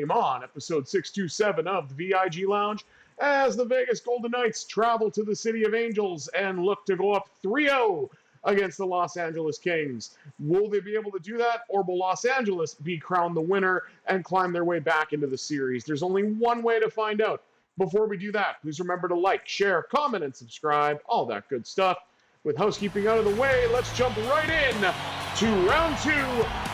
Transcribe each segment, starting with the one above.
Game On, episode 627 of the VIG Lounge, as the Vegas Golden Knights travel to the City of Angels and look to go up 3-0 against the Los Angeles Kings. Will they be able to do that, or will Los Angeles be crowned the winner and climb their way back into the series? There's only one way to find out. Before we do that, please remember to like, share, comment, and subscribe, all that good stuff. With housekeeping out of the way, let's jump right in to round 2,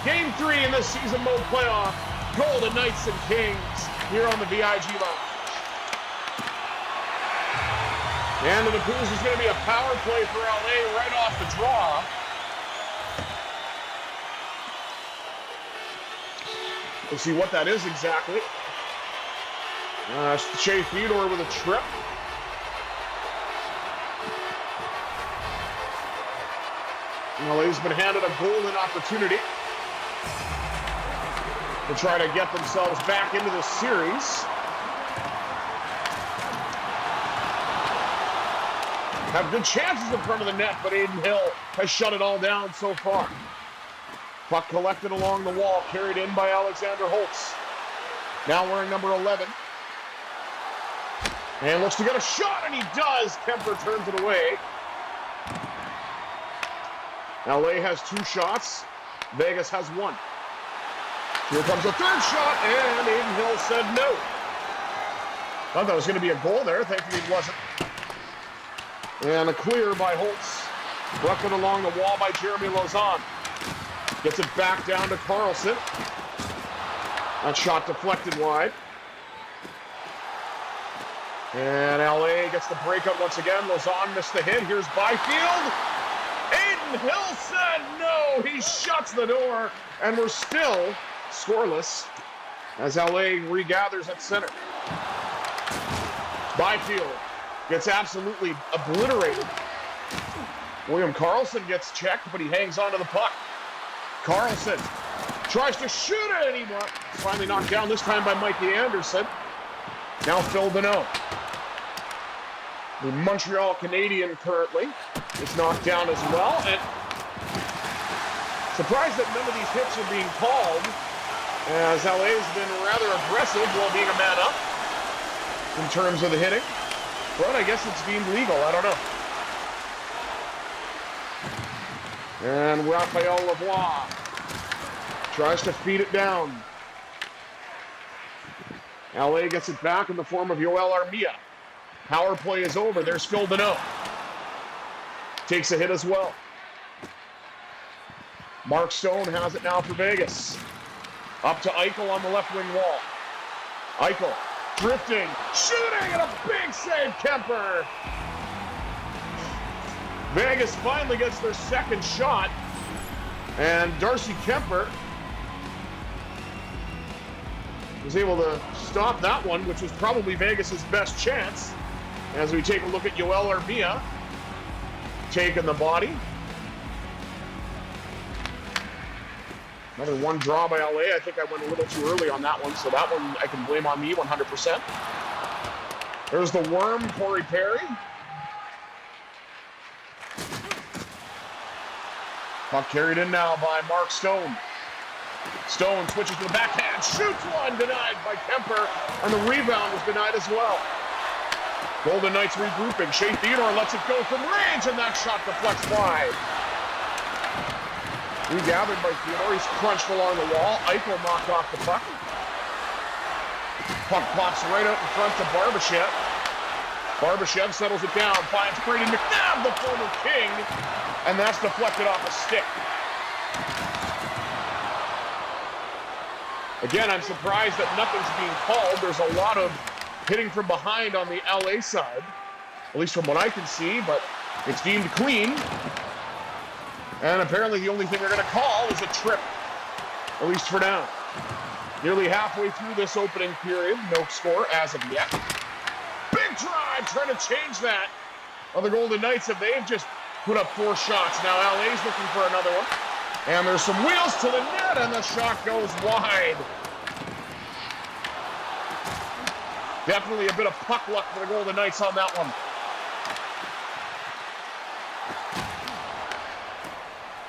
game 3 in the season mode playoff. Golden Knights and Kings here on the VIG Lounge. And it appears there's going to be a power play for LA right off the draw. We'll see what that is exactly. Shea Theodore with a trip. LA's been handed a golden opportunity to try to get themselves back into this series. Have good chances in front of the net, but Adin Hill has shut it all down so far. Puck collected along the wall, carried in by Alexander Holtz. Now wearing number 11. And looks to get a shot, and he does. Kemper turns it away. LA has 2 shots. Vegas has 1. Here comes a third shot, and Adin Hill said no. Thought that was going to be a goal there. Thankfully it wasn't. And a clear by Holtz. Brought along the wall by Jeremy Lauzon. Gets it back down to Carlson. That shot deflected wide. And LA gets the breakout once again. Lauzon missed the hit. Here's Byfield. Adin Hill said no. He shuts the door. And we're still scoreless as LA regathers at center. Byfield gets absolutely obliterated. William Karlsson gets checked, but he hangs onto the puck. Karlsson tries to shoot it, and he finally knocked down, this time by Mikey Anderson. Now Phil Deneau. The Montreal Canadian currently is knocked down as well. And surprised that none of these hits are being called, as LA's been rather aggressive while being a man up in terms of the hitting. But I guess it's deemed legal. I don't know. And Raphael Lavoie tries to feed it down. LA gets it back in the form of Yoel Armia. Power play is over. There's Phil Deneau. Takes a hit as well. Mark Stone has it now for Vegas. Up to Eichel on the left wing wall. Eichel drifting, shooting, and a big save, Kemper. Vegas finally gets their second shot, and Darcy Kemper was able to stop that one, which was probably Vegas's best chance. As we take a look at Yoel Armia taking the body. Another one draw by LA. I think I went a little too early on that one, so that one I can blame on me 100%. There's the worm, Corey Perry. Puck carried in now by Mark Stone. Stone switches to the backhand, shoots one, denied by Kemper, and the rebound was denied as well. Golden Knights regrouping. Shea Theodore lets it go from range, and that shot deflects wide. Regathered by Theodore. He's crunched along the wall. Eichel knocked off the puck. Puck pops right out in front to Barbashev. Barbashev settles it down, finds Brayden McNabb, the former King, and that's deflected off a stick. Again, I'm surprised that nothing's being called. There's a lot of hitting from behind on the LA side, at least from what I can see, but it's deemed clean. And apparently the only thing they're going to call is a trip, at least for now. Nearly halfway through this opening period, no score as of yet. Big drive, trying to change that. Well, the Golden Knights, if they've just put up 4 shots, now LA's looking for another one. And there's some wheels to the net, and the shot goes wide. Definitely a bit of puck luck for the Golden Knights on that one.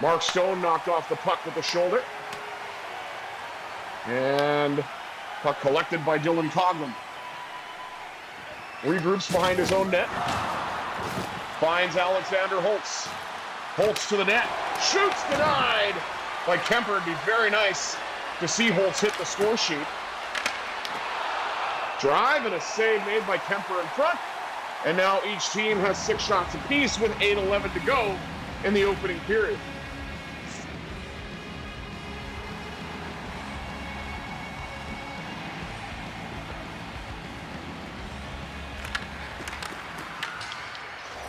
Mark Stone knocked off the puck with the shoulder. And Puck collected by Dylan Coghlan. Regroups behind his own net. Finds Alexander Holtz. Holtz to the net. Shoots, denied by Kemper. It'd be very nice to see Holtz hit the score sheet. Drive and a save made by Kemper in front. And now each team has 6 shots apiece with 8:11 to go in the opening period.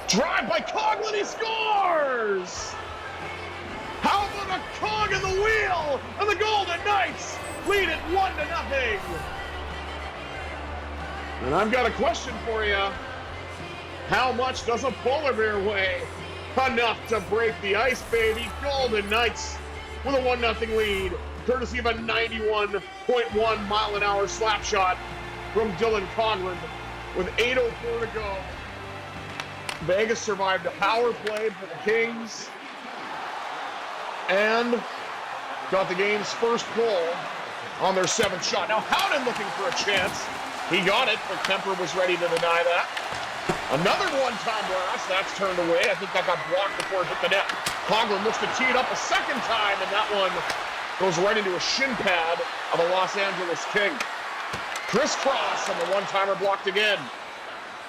Drive by Coghlan, he scores! How about a cog in the wheel? And the Golden Knights lead it 1-0. And I've got a question for you. How much does a polar bear weigh? Enough to break the ice, baby. Golden Knights with a 1-0 lead, courtesy of a 91.1 mile an hour slap shot from Dylan Coghlan with 8:04 to go. Vegas survived a power play for the Kings and got the game's first goal on their 7th shot. Now Howden looking for a chance. He got it, but Kemper was ready to deny that. Another one-time blast. That's turned away. I think that got blocked before it hit the net. Coghlan looks to tee it up a second time, and that one goes right into a shin pad of a Los Angeles King. Crisscross, and the one-timer blocked again.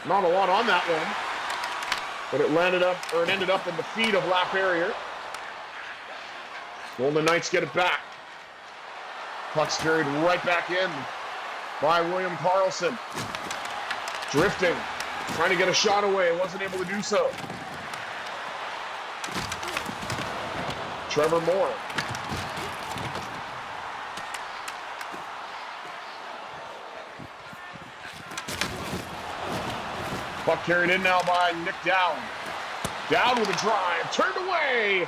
Not a lot on that one. But it ended up in the feet of Laperriere. Golden Knights get it back. Puck's carried right back in by William Karlsson. Drifting, trying to get a shot away, wasn't able to do so. Trevor Moore. Puck carried in now by Nick Dowd. Dowd with a drive, turned away.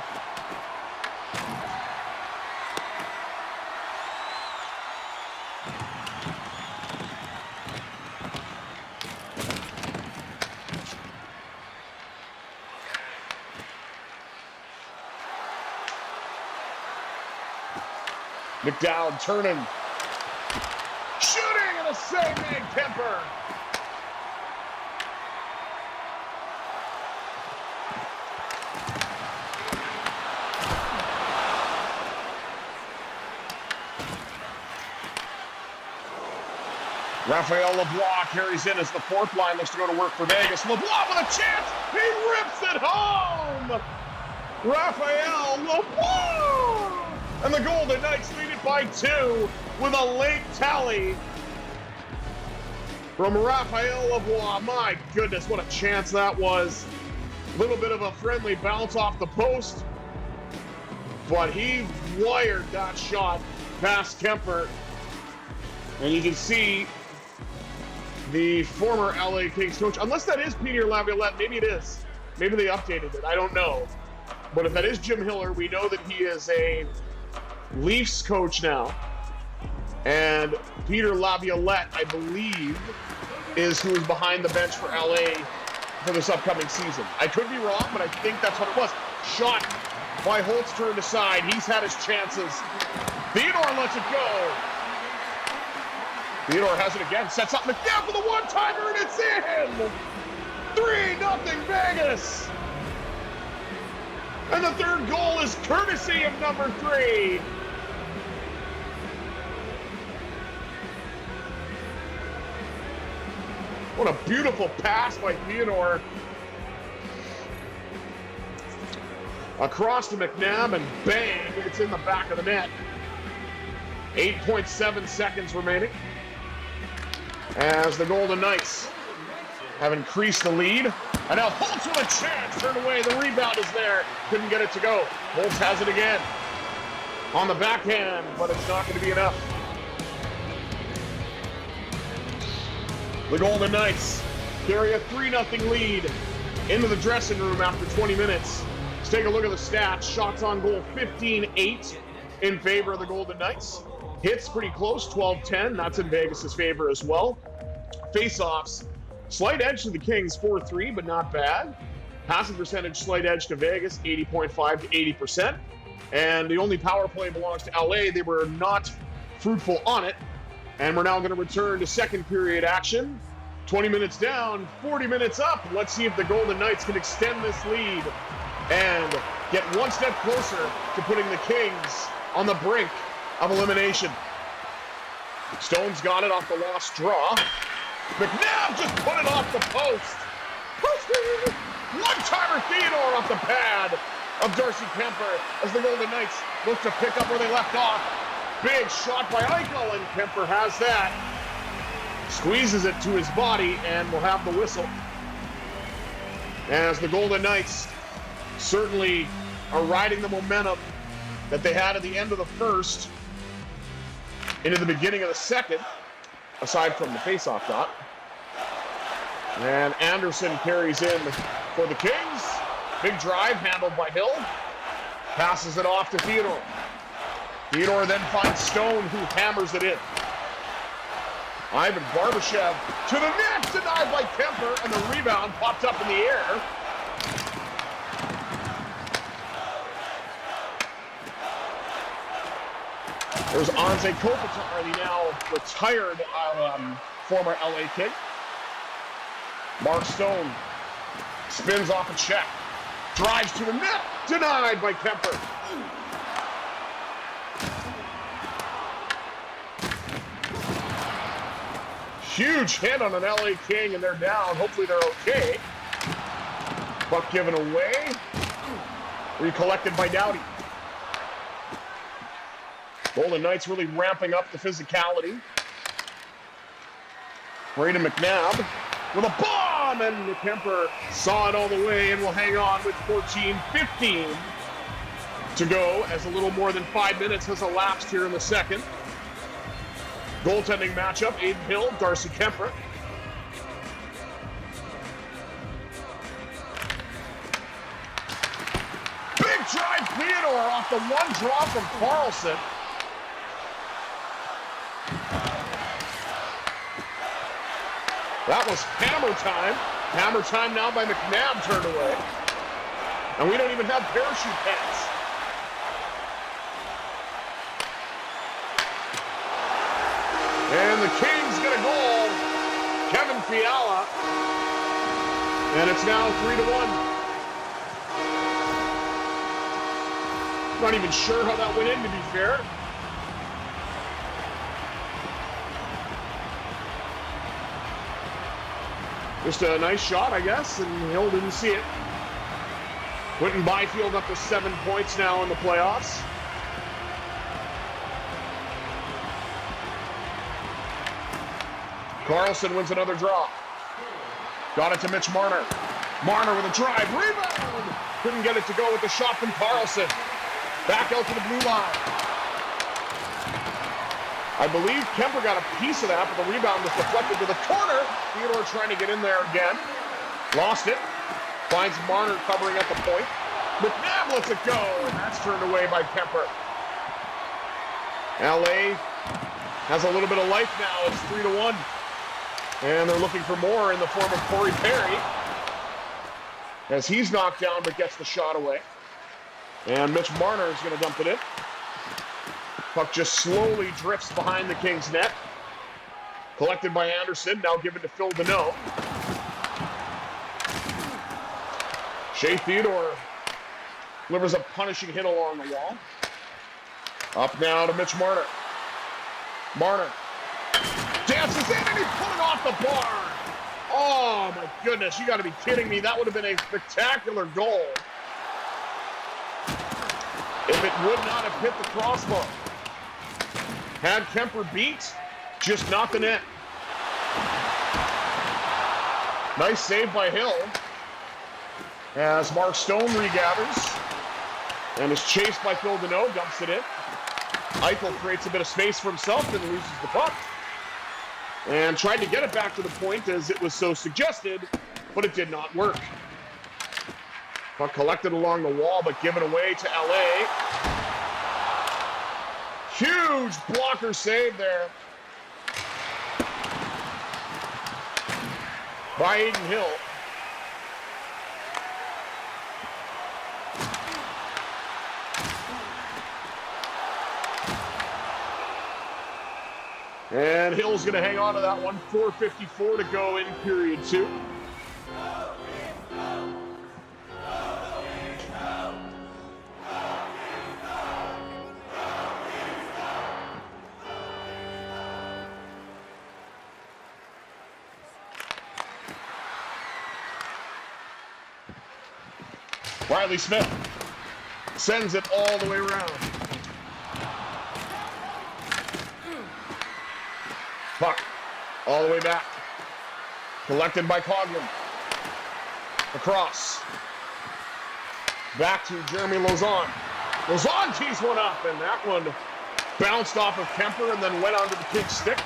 Nick Dowd turning. Shooting and a save made, Kemper. Raphael LeBlanc carries in as the 4th line looks to go to work for Vegas. LeBlanc with a chance. He rips it home. Raphael LeBlanc. And the Golden Knights lead it by 2 with a late tally from Raphael LeBlanc. My goodness, what a chance that was. A little bit of a friendly bounce off the post, but he wired that shot past Kemper. And you can see the former LA Kings coach, unless that is Peter Laviolette, maybe it is. Maybe they updated it, I don't know. But if that is Jim Hiller, we know that he is a Leafs coach now. And Peter Laviolette, I believe, is who is behind the bench for LA for this upcoming season. I could be wrong, but I think that's what it was. Shot by Holtz turned aside. He's had his chances. Theodore lets it go. Theodore has it again, sets up McNabb for the one-timer, and it's in! 3-0 Vegas! And the 3rd goal is courtesy of number 3. What a beautiful pass by Theodore. Across to McNabb, and bang, it's in the back of the net. 8.7 seconds remaining, as the Golden Knights have increased the lead. And now Holtz with a chance, turned away, the rebound is there, couldn't get it to go. Holtz has it again, on the backhand, but it's not going to be enough. The Golden Knights carry a 3-0 lead into the dressing room after 20 minutes. Let's take a look at the stats. Shots on goal, 15-8 in favor of the Golden Knights. Hits pretty close, 12-10. That's in Vegas' favor as well. Face-offs, slight edge to the Kings, 4-3, but not bad. Passing percentage, slight edge to Vegas, 80.5 to 80%. And the only power play belongs to LA. They were not fruitful on it. And we're now going to return to second period action. 20 minutes down, 40 minutes up. Let's see if the Golden Knights can extend this lead and get one step closer to putting the Kings on the brink of elimination. Stone's got it off the lost draw. McNabb just put it off the post. One-timer Theodore off the pad of Darcy Kemper as the Golden Knights look to pick up where they left off. Big shot by Eichel, and Kemper has that. Squeezes it to his body and will have the whistle. As the Golden Knights certainly are riding the momentum that they had at the end of the first into the beginning of the second, aside from the faceoff dot. And Anderson carries in for the Kings. Big drive handled by Hill. Passes it off to Theodore. Theodore then finds Stone, who hammers it in. Ivan Barbashev to the net, denied by Kemper, and the rebound popped up in the air. There's Anze Kopitar, the now retired former LA King. Mark Stone spins off a check, drives to the net, denied by Kemper. Huge hit on an LA King, and they're down. Hopefully they're okay. Puck given away. Recollected by Doughty. Golden Knights really ramping up the physicality. Braden McNabb with a bomb, and Kemper saw it all the way and will hang on with 14:15 to go as a little more than 5 minutes has elapsed here in the second. Goaltending matchup, Aiden Hill, Darcy Kemper. Big drive Theodore off the one draw from Carlson. That was hammer time. Hammer time now by McNabb, turned away. And we don't even have parachute pants. And the Kings get a goal. Kevin Fiala. And it's now 3-1. Not even sure how that went in, to be fair. Just a nice shot, I guess, and Hill didn't see it. Quentin Byfield up to 7 points now in the playoffs. Carlson wins another draw. Got it to Mitch Marner. Marner with a drive, rebound! Couldn't get it to go with the shot from Carlson. Back out to the blue line. I believe Kemper got a piece of that, but the rebound was deflected to the corner. Theodore trying to get in there again. Lost it. Finds Marner covering at the point. McNabb lets it go, and that's turned away by Kemper. LA has a little bit of life now. It's 3-1. And they're looking for more in the form of Corey Perry, as he's knocked down but gets the shot away. And Mitch Marner is going to dump it in. Puck just slowly drifts behind the Kings' net. Collected by Anderson, now given to Phil Deneau. Shea Theodore delivers a punishing hit along the wall. Up now to Mitch Marner. Marner dances in, and he put it off the bar. Oh my goodness, you got to be kidding me. That would have been a spectacular goal if it would not have hit the crossbar. Had Kemper beat, just not the net. Nice save by Hill as Mark Stone regathers and is chased by Phil Deneau, dumps it in. Eichel creates a bit of space for himself and loses the puck. And tried to get it back to the point as it was so suggested, but it did not work. Puck collected along the wall, but given away to LA. Huge blocker save there by Aiden Hill. And Hill's going to hang on to that one. 4:54 to go in period 2. Riley Smith sends it all the way around. Puck all the way back. Collected by Coghlan. Across. Back to Jeremy Lauzon. Lauzon tees one up, and that one bounced off of Kemper and then went onto the King's stick.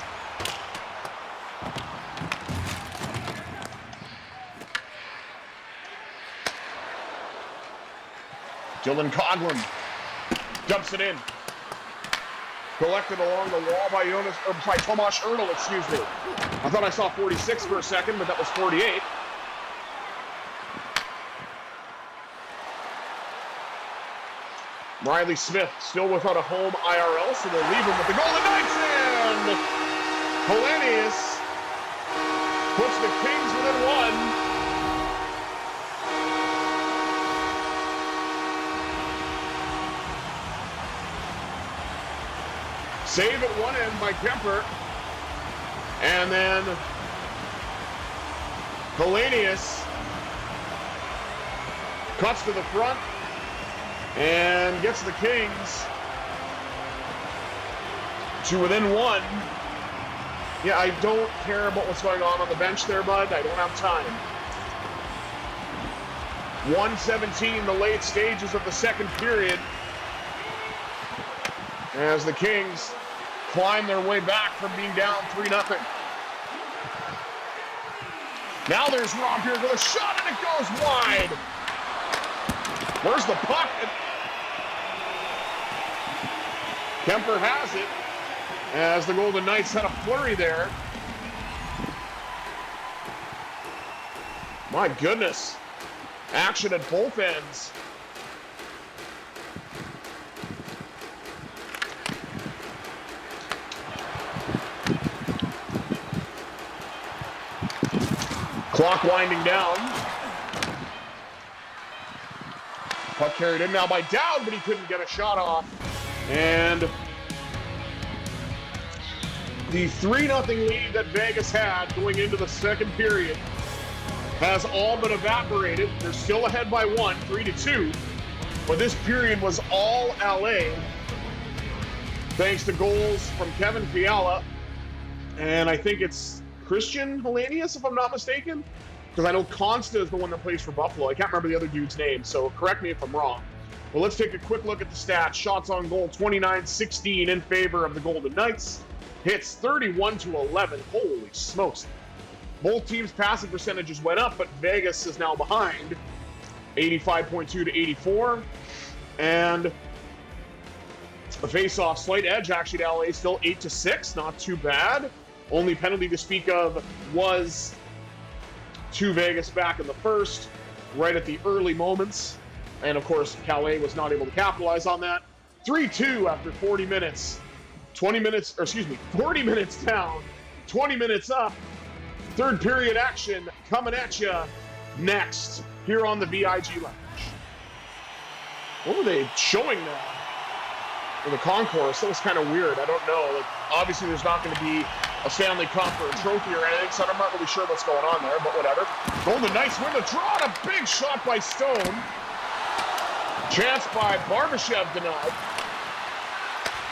Dylan Coghlan dumps it in. Collected along the wall by Tomas Erdl, excuse me. I thought I saw 46 for a second, but that was 48. Riley Smith still without a home IRL, so they'll leave him with the Golden Knights, and Hellenius puts the Kings within one. Save at one end by Kemper. And then Hellenius cuts to the front and gets the Kings to within one. Yeah, I don't care about what's going on the bench there, bud. I don't have time. 1:17, the late stages of the second period, as the Kings climb their way back from being down 3-0. Now there's Rob here with a shot, and it goes wide. Where's the puck? Kemper has it, as the Golden Knights had a flurry there. My goodness. Action at both ends. Clock winding down. Puck carried in now by Dowd, but he couldn't get a shot off. And the 3-0 lead that Vegas had going into the second period has all but evaporated. They're still ahead by one, 3-2. But this period was all LA, thanks to goals from Kevin Fiala, and I think it's Christian Hellenius, if I'm not mistaken, because I know Consta is the one that plays for Buffalo. I can't remember the other dude's name, so correct me if I'm wrong. Well, let's take a quick look at the stats. Shots on goal, 29-16 in favor of the Golden Knights. Hits 31-11. Holy smokes. Both teams' passing percentages went up, but Vegas is now behind, 85.2 to 84. And a face-off slight edge actually to LA, still 8-6, not too bad. Only penalty to speak of was to Vegas back in the first, right at the early moments. And of course, Calais was not able to capitalize on that. 3-2 after 40 minutes. 40 minutes down, 20 minutes up. Third period action coming at you next here on the VIG Lounge. What were they showing now in the concourse? That was kind of weird. I don't know. Like, obviously, there's not going to be a Stanley Cup or a trophy or anything, so I'm not really sure what's going on there, but whatever. Golden Knights win the draw, and a big shot by Stone. Chance by Barbashev denied.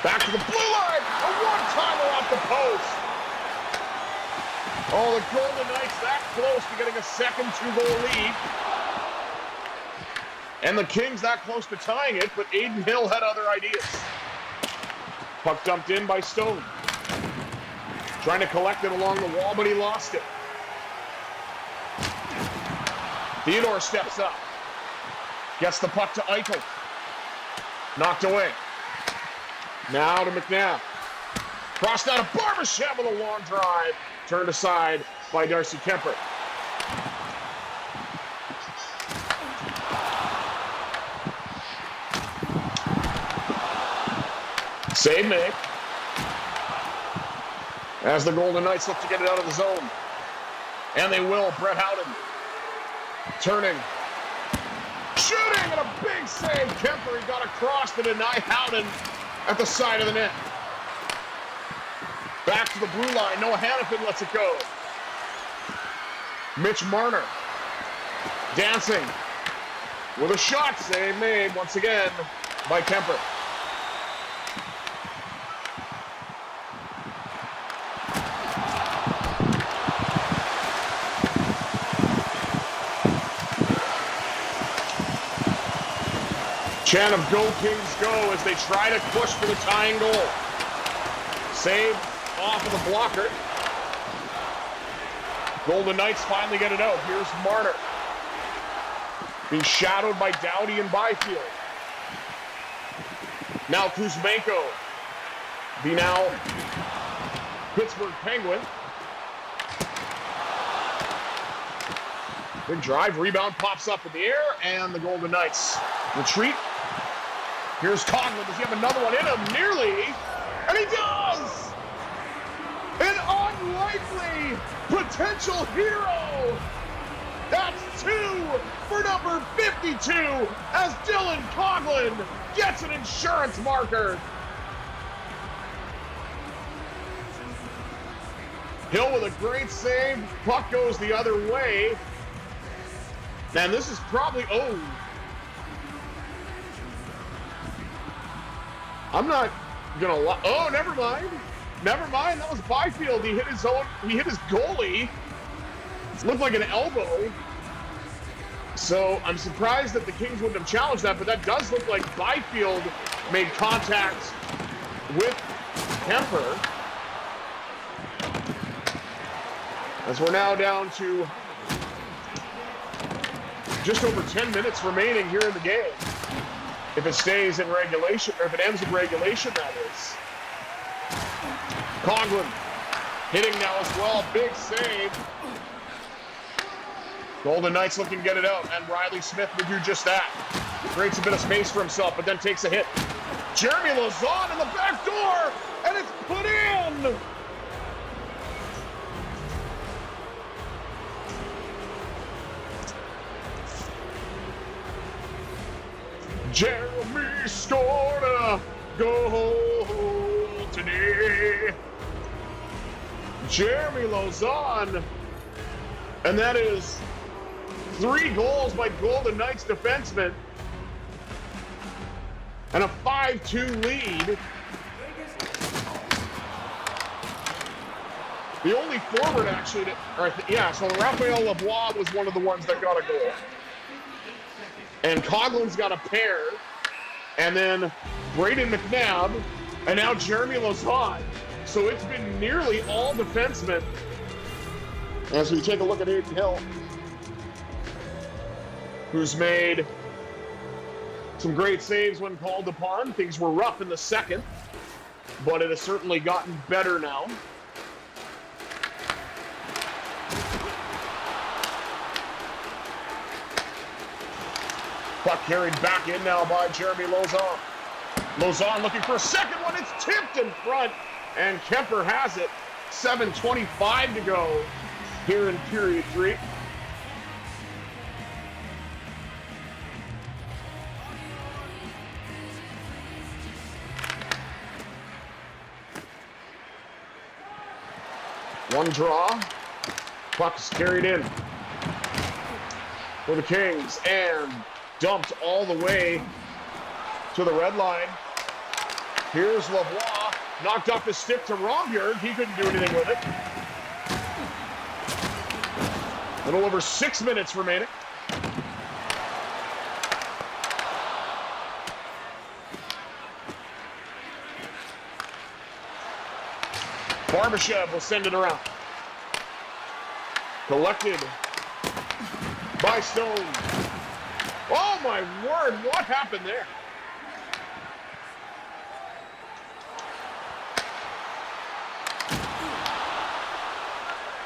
Back to the blue line. A one-timer off the post. Oh, the Golden Knights that close to getting a second 2-goal lead. And the Kings that close to tying it, but Aiden Hill had other ideas. Puck dumped in by Stone. Trying to collect it along the wall, but he lost it. Theodore steps up. Gets the puck to Eichel. Knocked away. Now to McNabb. Crossed out of Barbashev with a long drive. Turned aside by Darcy Kemper. Save made. as the Golden Knights look to get it out of the zone. And they will. Brett Howden turning. Shooting, and a big save. Kemper, he got across to deny Howden at the side of the net. Back to the blue line. Noah Hannafin lets it go. Mitch Marner dancing with a shot. Save made once again by Kemper. Chant of Go Kings Go as they try to push for the tying goal. Save off of the blocker. Golden Knights finally get it out. Here's Marner. Being shadowed by Doughty and Byfield. Now Kuzmenko. The now Pittsburgh Penguin. Big drive. Rebound pops up in the air. And the Golden Knights retreat. Here's Coghlan. Does he have another one in him? Nearly. And he does! An unlikely potential hero. That's 2 for number 52 as Dylan Coghlan gets an insurance marker. Hill with a great save. Puck goes the other way. And this is probably, I'm not gonna lie. Oh, never mind. Never mind. That was Byfield. He hit his goalie. It looked like an elbow. So I'm surprised that the Kings wouldn't have challenged that, but that does look like Byfield made contact with Kemper. As we're now down to just over 10 minutes remaining here in the game. If it stays in regulation, or if it ends in regulation, that is. Coghlan hitting now as well. Big save. Golden Knights looking to get it out, and Riley Smith will do just that. Creates a bit of space for himself, but then takes a hit. Jeremy Lauzon in the back door, and it's put in! Jeremy scored a goal today. Jeremy Lauzon. And that is 3 goals by Golden Knights defensemen. And a 5-2 lead. The only forward actually, so Raphael Lavoie was one of the ones that got a goal. And Coughlin's got a pair. And then Braden McNabb. And now Jeremy Lauzon. So it's been nearly all defensemen. As we take a look at Hayden Hill, who's made some great saves when called upon. Things were rough in the second, but it has certainly gotten better now. Puck carried back in now by Jeremy Lauzon. Lauzon looking for a second one. It's tipped in front, and Kemper has it. 7:25 to go here in period 3. One draw. Puck is carried in for the Kings and dumped all the way to the red line. Here's Lavoie, knocked off his stick to Rombjerg. He couldn't do anything with it. A little over 6 minutes remaining. Barbashev will send it around. Collected by Stone. Oh my word, what happened there?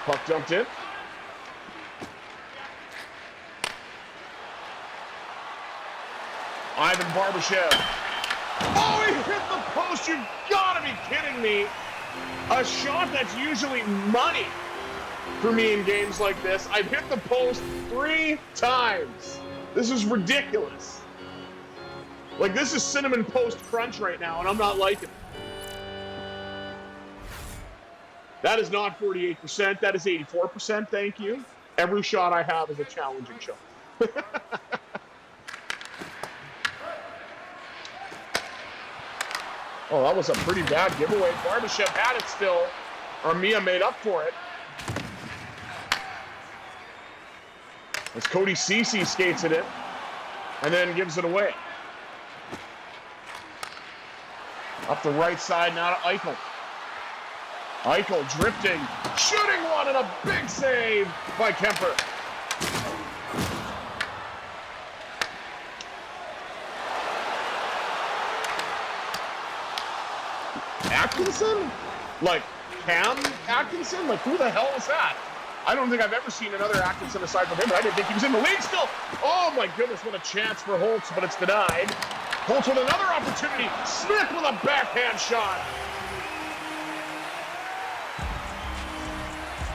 Puck dumped in. Ivan Barbashev. Oh, he hit the post. You've got to be kidding me. A shot that's usually money for me in games like this. I've hit the post 3 times. This is ridiculous. Like, this is cinnamon post crunch right now, and I'm not liking it. That is not 48%. That is 84%. Thank you. Every shot I have is a challenging shot. Oh, that was a pretty bad giveaway. Barbashev had it still. Armia made up for it. As Cody Ceci skates it in and then gives it away. Up the right side now to Eichel. Eichel drifting, shooting one, and a big save by Kemper. Atkinson? Like Cam Atkinson? Like, who the hell is that? I don't think I've ever seen another Atkinson aside from him, but I didn't think he was in the league still. Oh my goodness, what a chance for Holtz, but it's denied. Holtz with another opportunity. Smith with a backhand shot.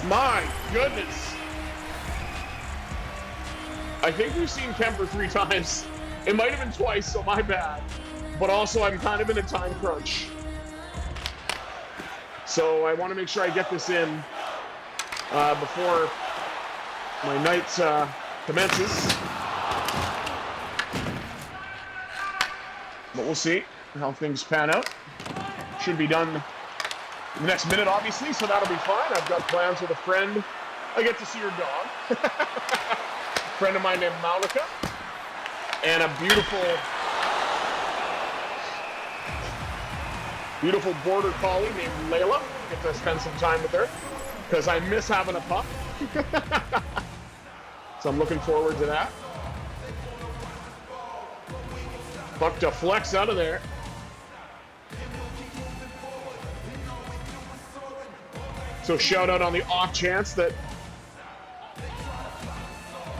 My goodness. I think we've seen Kemper 3 times. It might have been twice, so my bad. But also, I'm kind of in a time crunch. So I want to make sure I get this in before my night commences. But we'll see how things pan out. Should be done in the next minute, obviously, so that'll be fine. I've got plans with a friend. I get to see her dog. Friend of mine named Malika. And a beautiful border collie named Layla. Get to spend some time with her because I miss having a pup. So I'm looking forward to that. Puck to flex out of there. So shout out on the off chance that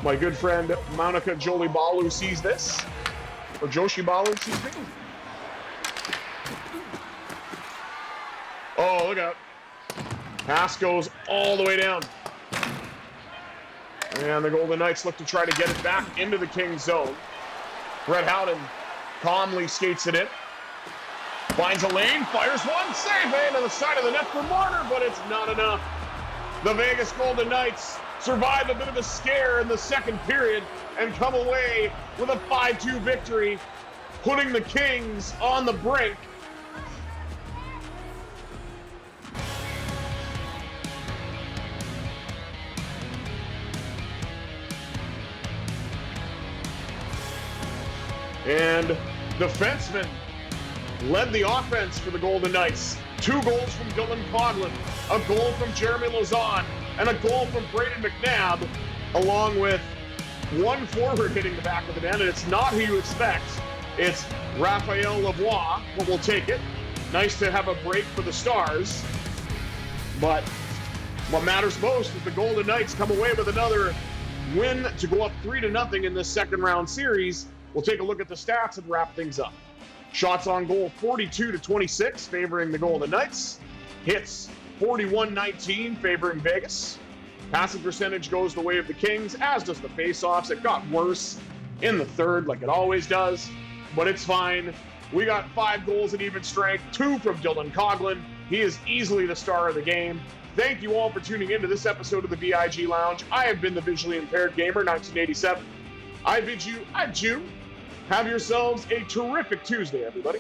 my good friend Monica Jolie Balu sees this. Or Joshi Balu sees me. Oh, look out. Pass goes all the way down. And the Golden Knights look to try to get it back into the Kings zone. Brett Howden calmly skates it in. Finds a lane, fires one, save in on the side of the net for Marner, but it's not enough. The Vegas Golden Knights survive a bit of a scare in the second period and come away with a 5-2 victory, putting the Kings on the brink. And defensemen led the offense for the Golden Knights. 2 goals from Dylan Coghlan, a goal from Jeremy Lauzon, and a goal from Braden McNabb, along with 1 forward hitting the back of the net, and it's not who you expect. It's Raphael Lavoie, but we'll take it. Nice to have a break for the Stars. But what matters most is the Golden Knights come away with another win to go up 3-0 in this second round series. We'll take a look at the stats and wrap things up. Shots on goal 42-26, favoring the Golden Knights. Hits 41-19, favoring Vegas. Passing percentage goes the way of the Kings, as does the faceoffs. It got worse in the third, like it always does, but it's fine. We got 5 goals at even strength, 2 from Dylan Coghlan. He is easily the star of the game. Thank you all for tuning into this episode of the VIG Lounge. I have been the Visually Impaired Gamer, 1987. I bid you adieu. Have yourselves a terrific Tuesday, everybody.